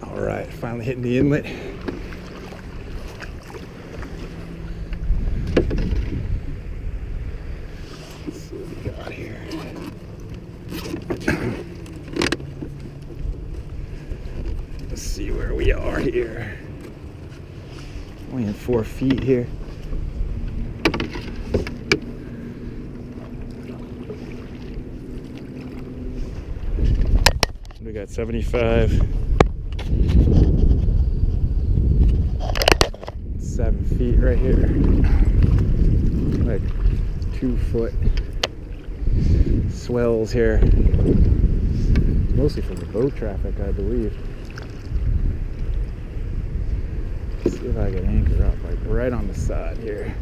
All right, finally hitting the inlet. Let's see what we got here. Let's see where we are here. Only in 4 feet here. We got 75. 7 feet right here. Like 2 foot swells here. Mostly from the boat traffic, I believe. Let's see if I can anchor up like right on the side here.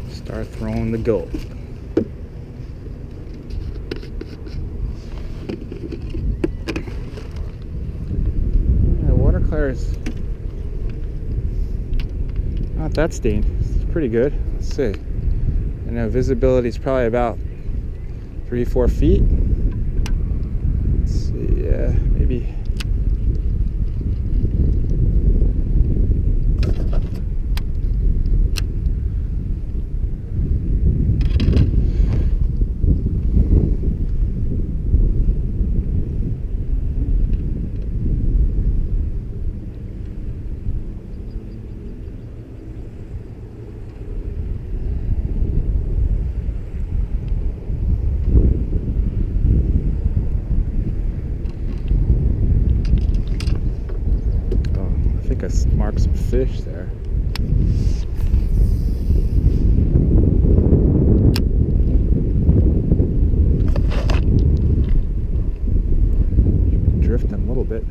Start throwing the gold. Yeah, watercolor is not that stained. It's pretty good. Let's see. I know visibility is probably about 3-4 feet. Let's see, yeah, maybe. Mark some fish there. Drifting a little bit.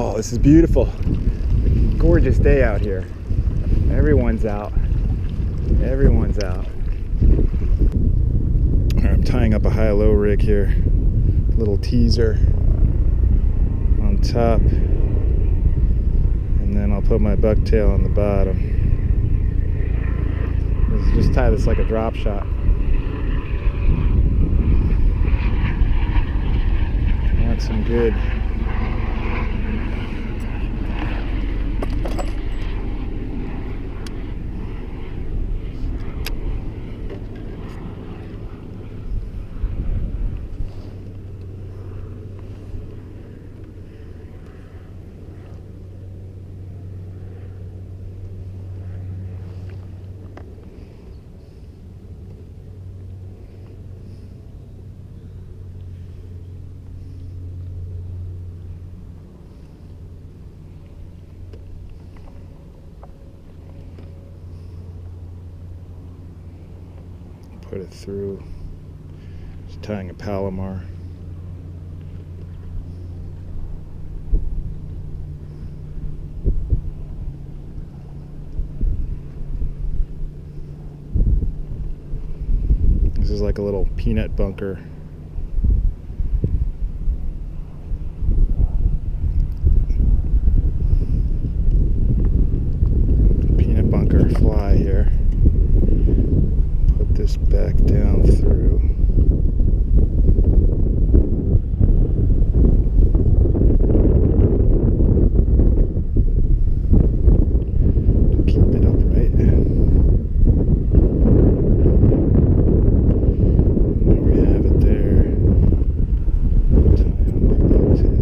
Oh, this is beautiful. Gorgeous day out here. Everyone's out. Everyone's out. I'm tying up a high-low rig here. Little teaser on top. And then I'll put my bucktail on the bottom. Let's just tie this like a drop shot. I want some good put it through. Just tying a Palomar. This is like a little peanut bunker. Peanut bunker fly here. Put this back down through. Keep it upright. There we have it there. Tie on my bobtail.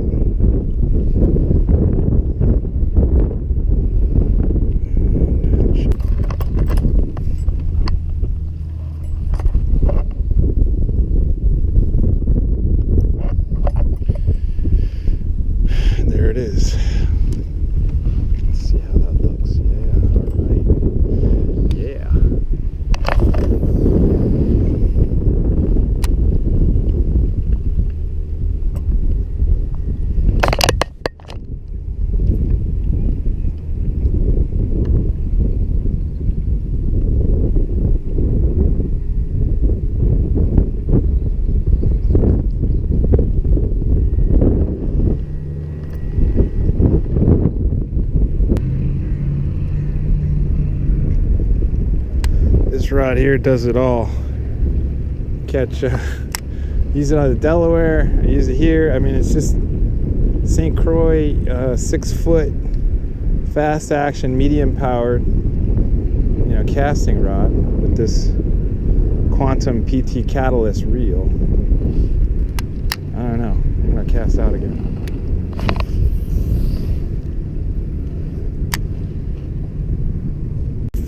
This rod here does it all. Catch, use it on the Delaware. I use it here. I mean, it's just St. Croix 6-foot fast action, medium powered, casting rod with this Quantum PT Catalyst reel. I don't know. I'm gonna cast out again.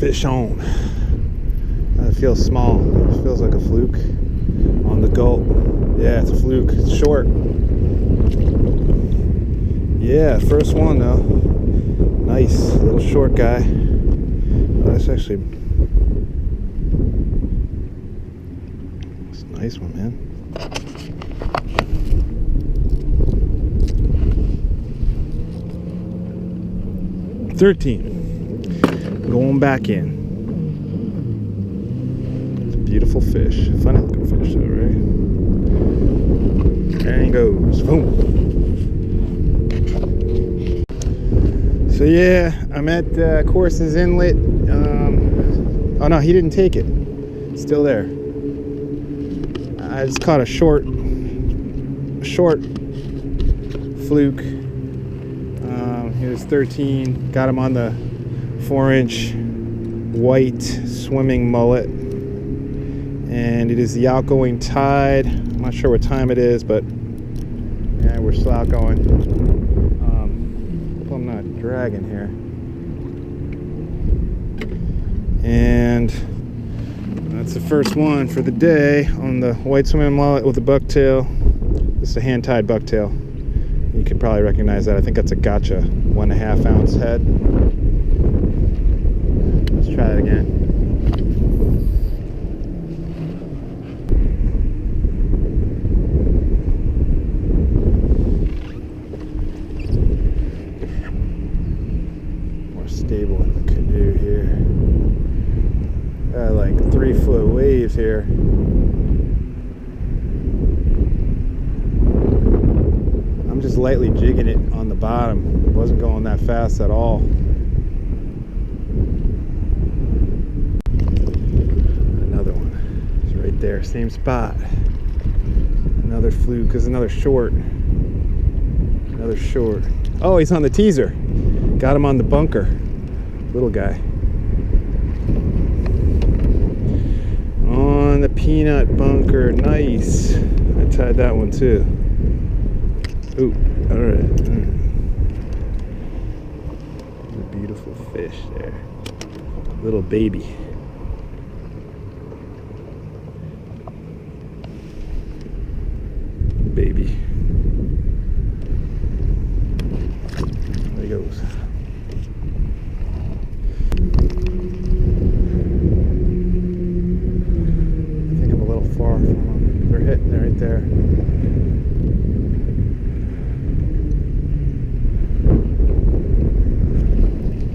Fish on. It feels small. It feels like a fluke on the gulp. Yeah, it's a fluke. It's short. Yeah, first one though. Nice little short guy. Oh, that's actually it's a nice one, man. $13. Going back in. It's a beautiful fish. Funny looking fish though, right? There he goes. Boom. So yeah, I'm at Corson's Inlet. Oh no, he didn't take it. It's still there. I just caught a short fluke. He was 13. Got him on the 4-inch white swimming mullet, and it is the outgoing tide. I'm not sure what time it is, but yeah, we're still outgoing. Hope I'm not dragging here. And that's the first one for the day on the white swimming mullet with a bucktail. This is a hand-tied bucktail. You could probably recognize that. I think that's a gotcha 1.5 ounce head. Let's try it again. More stable in the canoe here. Got like 3-foot waves here. I'm just lightly jigging it on the bottom. It wasn't going that fast at all. Another one. It's right there, same spot. Another fluke. Is another short. Another short. Oh, he's on the teaser. Got him on the bunker. Little guy. On the peanut bunker. Nice. I tied that one too. Ooh, all right. There's a beautiful fish there. Little baby. Baby. There he goes. I think I'm a little far from them. They're hitting right there.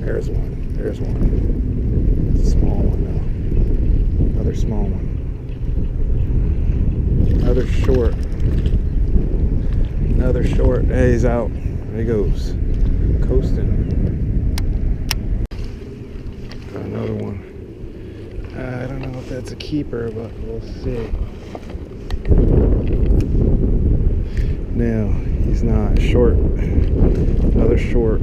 There's one. There's one. It's a small one though. Another small one. Another short. Another short. Hey, he's out. There he goes. Coasting. Got another one. I don't know if that's a keeper, but we'll see. No, he's not. Short. Another short.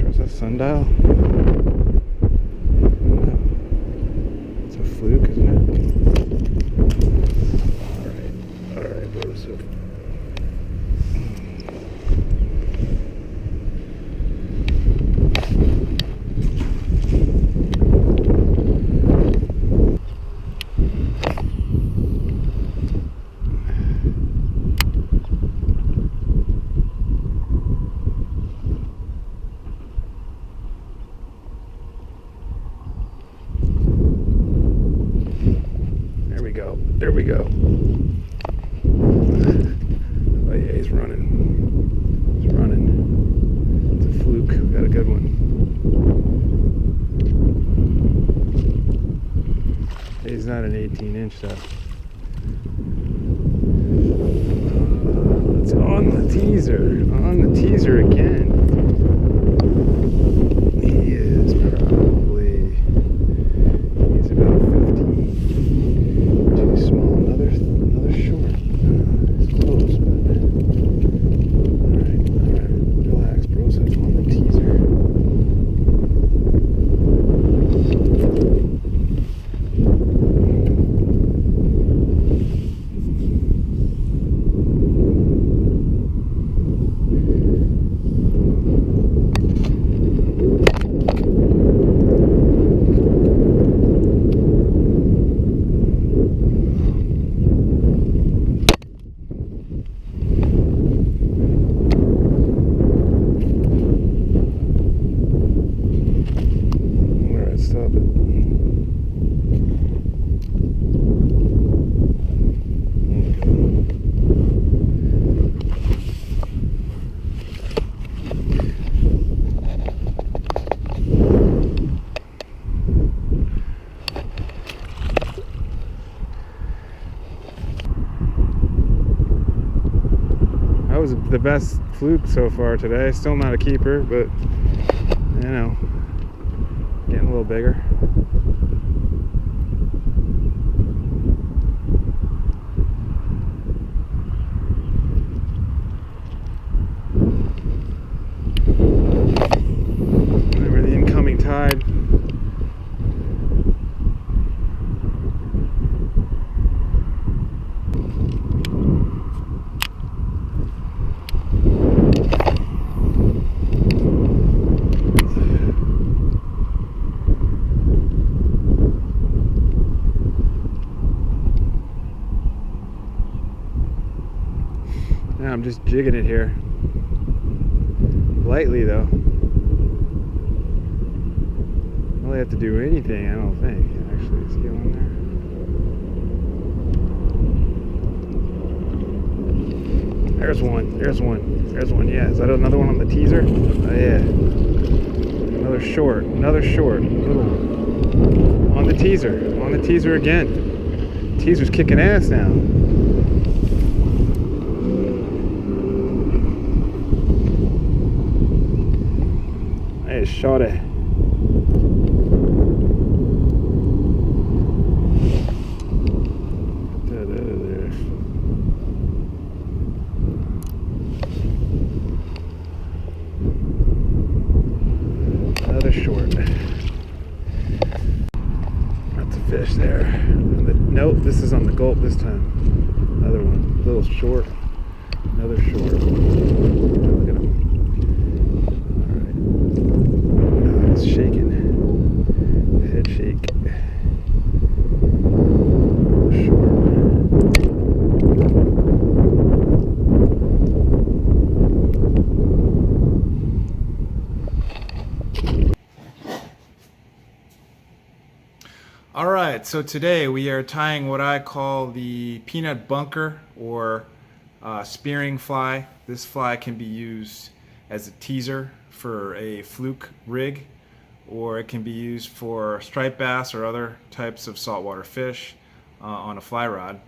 Is that sundial? No. It's a fluke, isn't it? Alright, bro. So there we go. Oh yeah, he's running. He's running. It's a fluke. We got a good one. He's not an 18-inch though. It's on the teaser. On the teaser again. He is probably was the best fluke so far today. Still not a keeper, but you know, getting a little bigger. Over the incoming tide. Now I'm just jigging it here. Lightly though. Don't really have to do anything, I don't think. Actually, let's get on there. There's one. There's one. There's one. Yeah. Is that another one on the teaser? Oh yeah. Another short. Another short. Little. On the teaser. On the teaser again. Teaser's kicking ass now. I just shot it. Another short. That's a fish there. Nope, this is on the gulp this time. Another one. A little short. Another short. Look at him. Alright. It's shaking. Head shake. Short. All right, so today we are tying what I call the peanut bunker or spearing fly. This fly can be used as a teaser for a fluke rig, or it can be used for striped bass or other types of saltwater fish on a fly rod.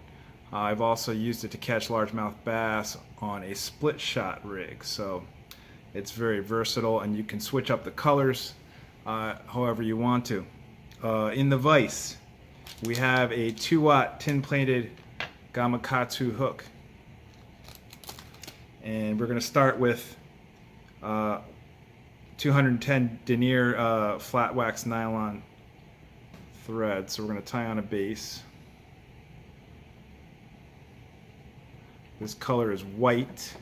I've also used it to catch largemouth bass on a split shot rig, so it's very versatile and you can switch up the colors however you want to. In the vise, we have a 2-watt tin-plated gamakatsu hook, and we're going to start with 210 denier flat wax nylon thread. So we're going to tie on a base. This color is white,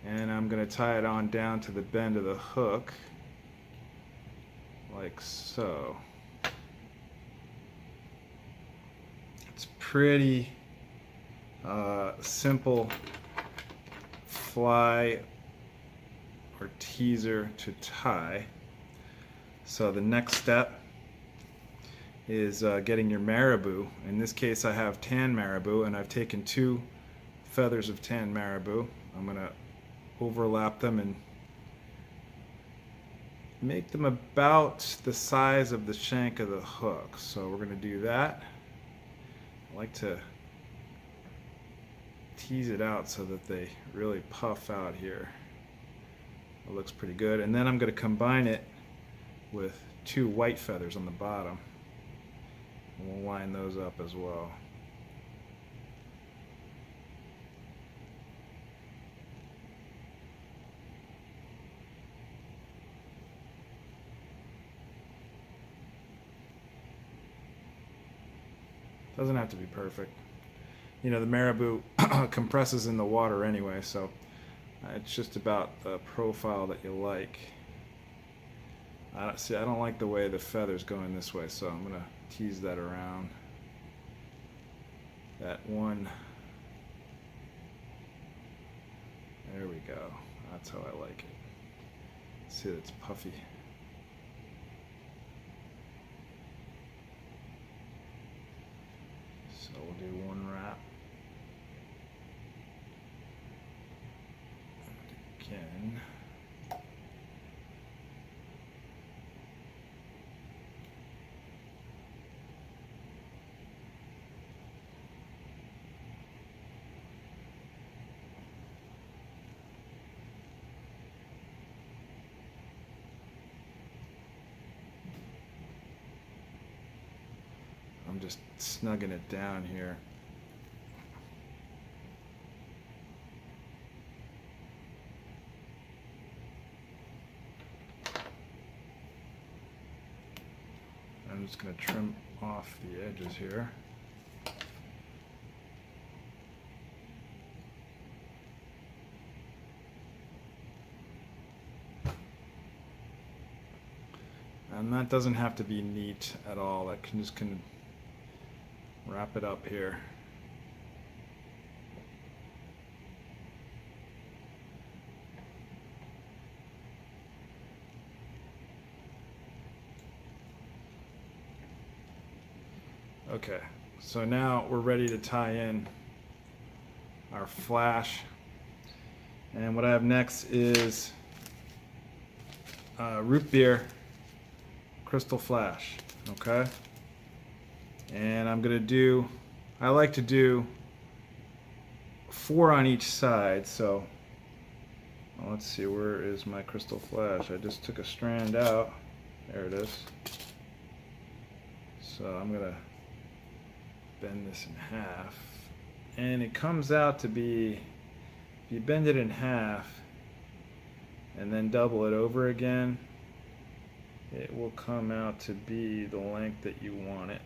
and I'm going to tie it on down to the bend of the hook, like so. It's pretty simple fly or teaser to tie. So the next step is getting your marabou. In this case I have tan marabou, and I've taken 2 feathers of tan marabou. I'm going to overlap them and make them about the size of the shank of the hook. So we're going to do that. I like to tease it out so that they really puff out here. It looks pretty good. And then I'm going to combine it with 2 white feathers on the bottom. And we'll line those up as well. Doesn't have to be perfect. You know, the marabou compresses in the water anyway, so it's just about the profile that you like. I don't like the way the feather's going this way, so I'm going to tease that around. That one. There we go. That's how I like it. See, it's puffy. So we'll do one wrap. Again. I'm just snugging it down here. I'm just going to trim off the edges here. And that doesn't have to be neat at all. I can just wrap it up here. Okay, so now we're ready to tie in our flash. And what I have next is root beer krystalflash, okay? And I'm gonna do, I like to do 4 on each side, so let's see, where is my krystalflash? I just took a strand out. There it is. So I'm gonna bend this in half, and it comes out to be, if you bend it in half and then double it over again, it will come out to be the length that you want it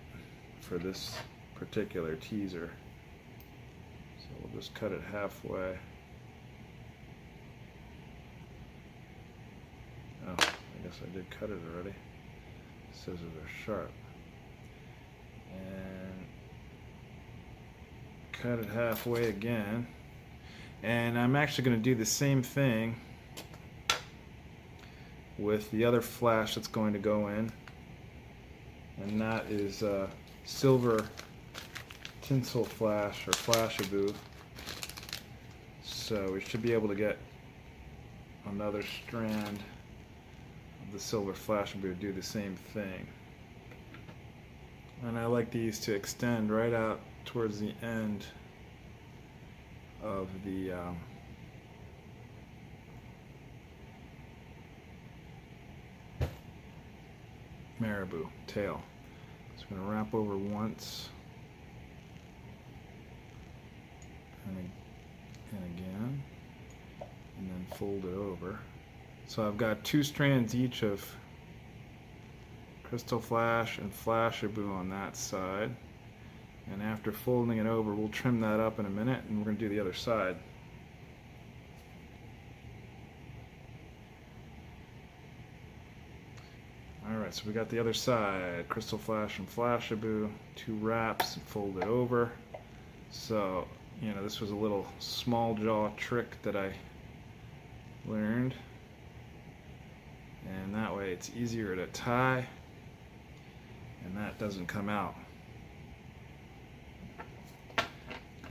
for this particular teaser. So we'll just cut it halfway. Oh, I guess I did cut it already. Scissors are sharp. And cut it halfway again. And I'm actually going to do the same thing with the other flash that's going to go in, and that is silver tinsel flash, or flashabou. So we should be able to get another strand of the silver flashabou to do the same thing. And I like these to extend right out towards the end of the marabou tail. So I'm going to wrap over once and again, and then fold it over. So I've got 2 strands each of krystalflash and flashabou on that side, and after folding it over, we'll trim that up in a minute, and we're going to do the other side. Alright, so we got the other side, krystalflash and flashabou, 2 wraps, and fold it over. So, you know, this was a little small jaw trick that I learned, and that way it's easier to tie, and that doesn't come out.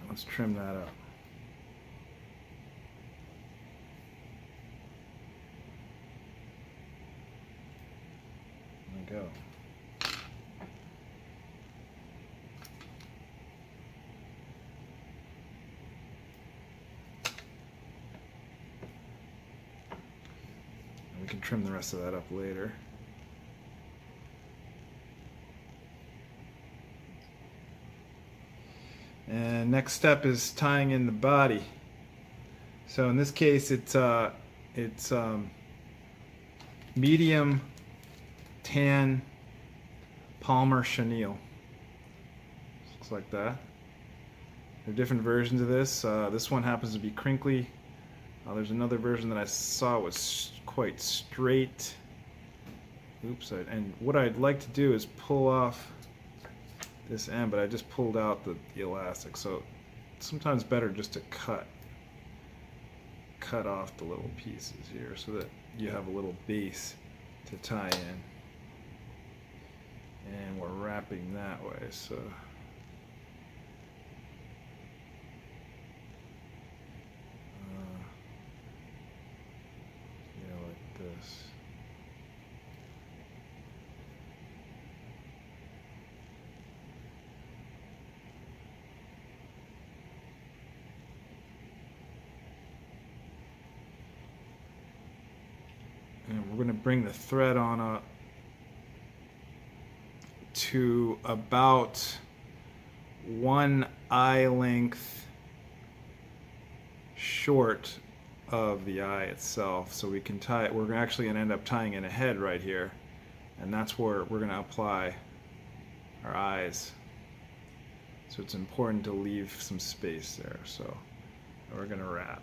Let's trim that up. There we go. And we can trim the rest of that up later. And next step is tying in the body. So in this case, it's medium tan Palmer chenille. Looks like that. There are different versions of this. This one happens to be crinkly. There's another version that I saw was quite straight. Oops! And what I'd like to do is pull off this end, but I just pulled out the elastic, so it's sometimes better just to cut off the little pieces here so that you have a little base to tie in. And we're wrapping that way, so yeah, like this. And we're going to bring the thread on up to about 1 eye length short of the eye itself, so we can tie it. We're actually going to end up tying in a head right here, and that's where we're going to apply our eyes. So it's important to leave some space there. So we're going to wrap.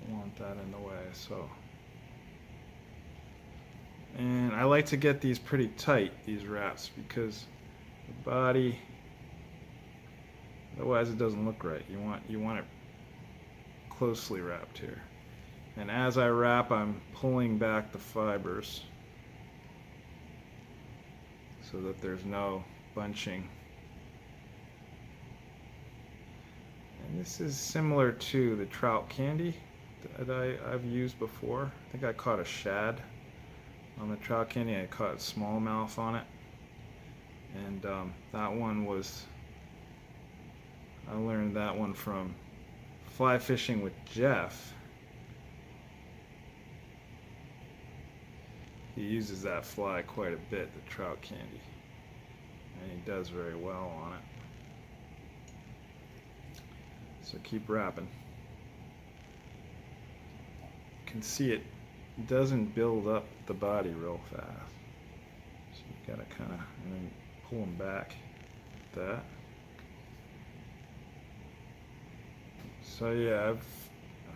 Don't want that in the way. So, and I like to get these pretty tight, these wraps, because the body, otherwise it doesn't look right. You want it closely wrapped here. And as I wrap, I'm pulling back the fibers so that there's no bunching. And this is similar to the trout candy that I've used before. I think I caught a shad on the trout candy. I caught smallmouth on it. And that one was, I learned that one from fly fishing with Jeff. He uses that fly quite a bit, the trout candy, and he does very well on it. So keep wrapping. You can see it doesn't build up the body real fast, so you gotta kind of, and then pull them back like that. So yeah,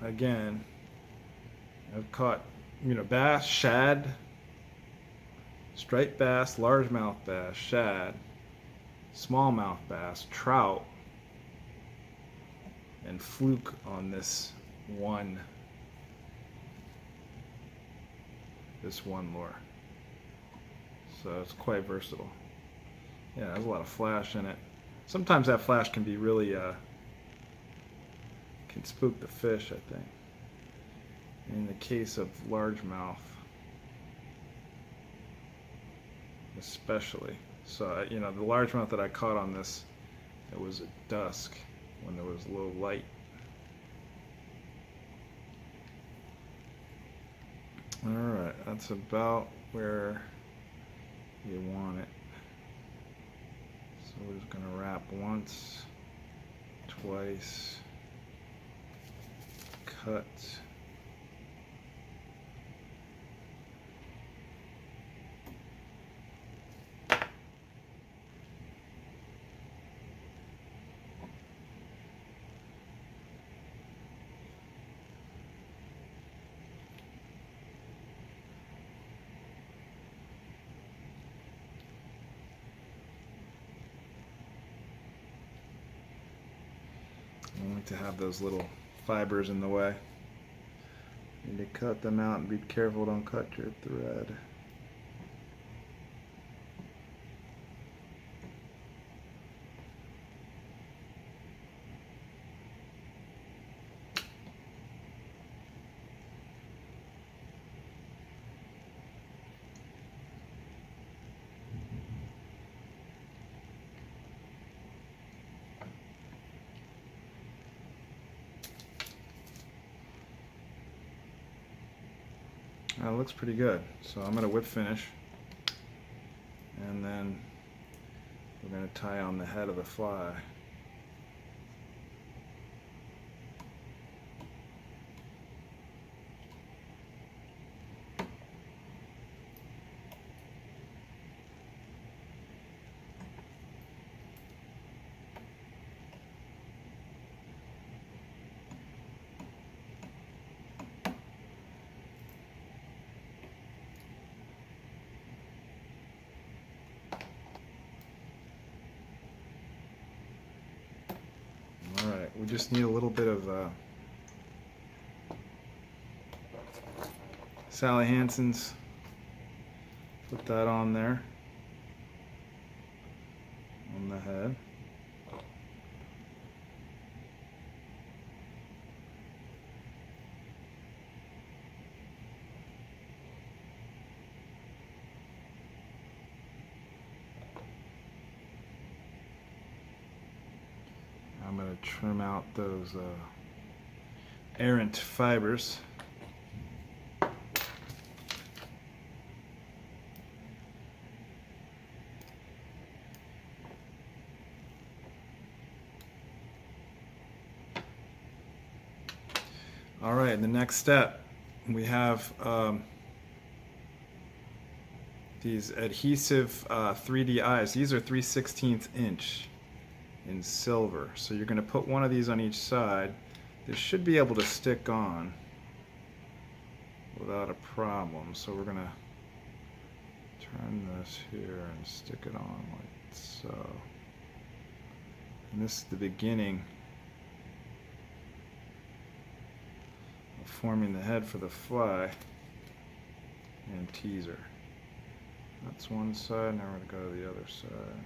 I've caught, bass, shad, striped bass, largemouth bass, shad, smallmouth bass, trout, and fluke on this one lure. So it's quite versatile. Yeah, there's a lot of flash in it. Sometimes that flash can be really can spook the fish, I think. In the case of largemouth, especially. So, the largemouth that I caught on this, it was at dusk when there was low light. Alright, that's about where you want it. So we're just going to wrap once, twice, cut. I don't like to have those little fibers in the way. You need to cut them out and be careful, don't cut your thread. It looks pretty good. So I'm going to whip finish, and then we're going to tie on the head of the fly. Alright, we just need a little bit of Sally Hansen's. Put that on there, on the head. I'm going to trim out those errant fibers. All right, the next step, we have these adhesive 3D eyes. These are 3/16 inch in silver. So you're going to put one of these on each side. This should be able to stick on without a problem. So we're going to turn this here and stick it on like so. And this is the beginning of forming the head for the fly and teaser. That's one side, now we're going to go to the other side.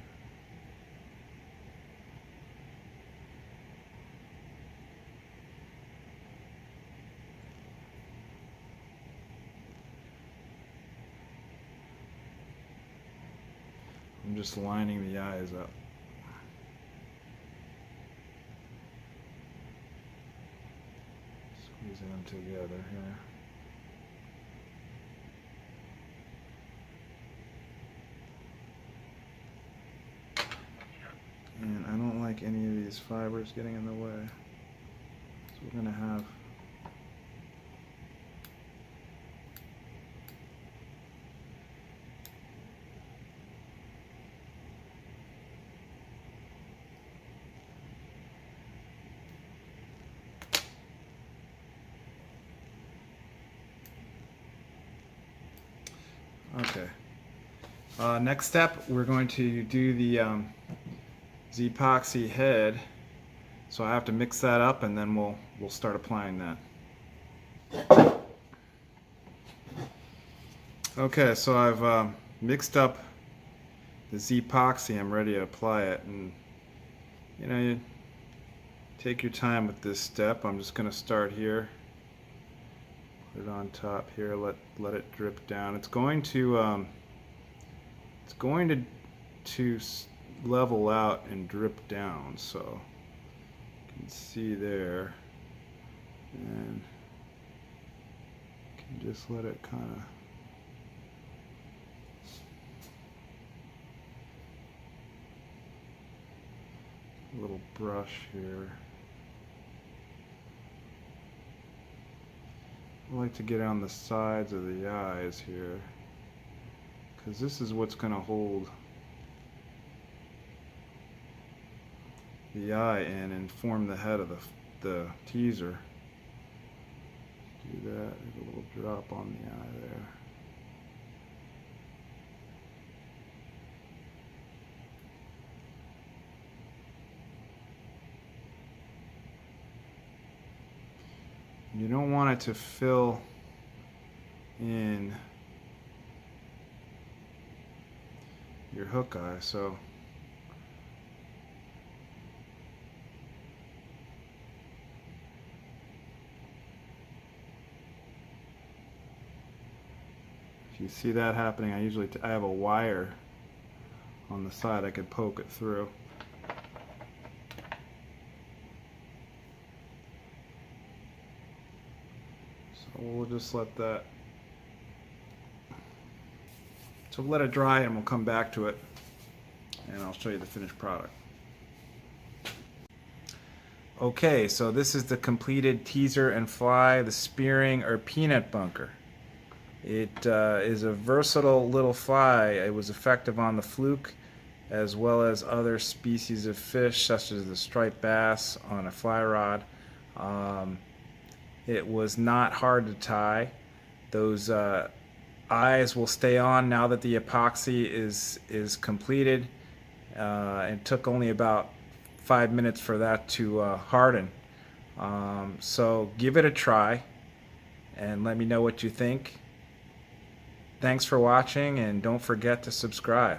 I'm just lining the eyes up. Squeezing them together here. And I don't like any of these fibers getting in the way. So we're going to have okay. Next step, we're going to do the epoxy head. So I have to mix that up, and then we'll start applying that. Okay, so I've mixed up the epoxy. I'm ready to apply it, and you take your time with this step. I'm just going to start here. Put it on top here. Let it drip down. It's going to level out and drip down. So you can see there, and you can just let it kind of little brush here. I like to get on the sides of the eyes here, because this is what's going to hold the eye in and form the head of the teaser. Do that, there's a little drop on the eye there. You don't want it to fill in your hook eye, so if you see that happening, I have a wire on the side I could poke it through. We'll just let that, so let it dry and we'll come back to it and I'll show you the finished product. Okay, so this is the completed teaser and fly, the spearing or peanut bunker. It is a versatile little fly. It was effective on the fluke as well as other species of fish such as the striped bass on a fly rod. It was not hard to tie. Those eyes will stay on now that the epoxy is completed. It took only about 5 minutes for that to harden. So give it a try and let me know what you think. Thanks for watching, and don't forget to subscribe.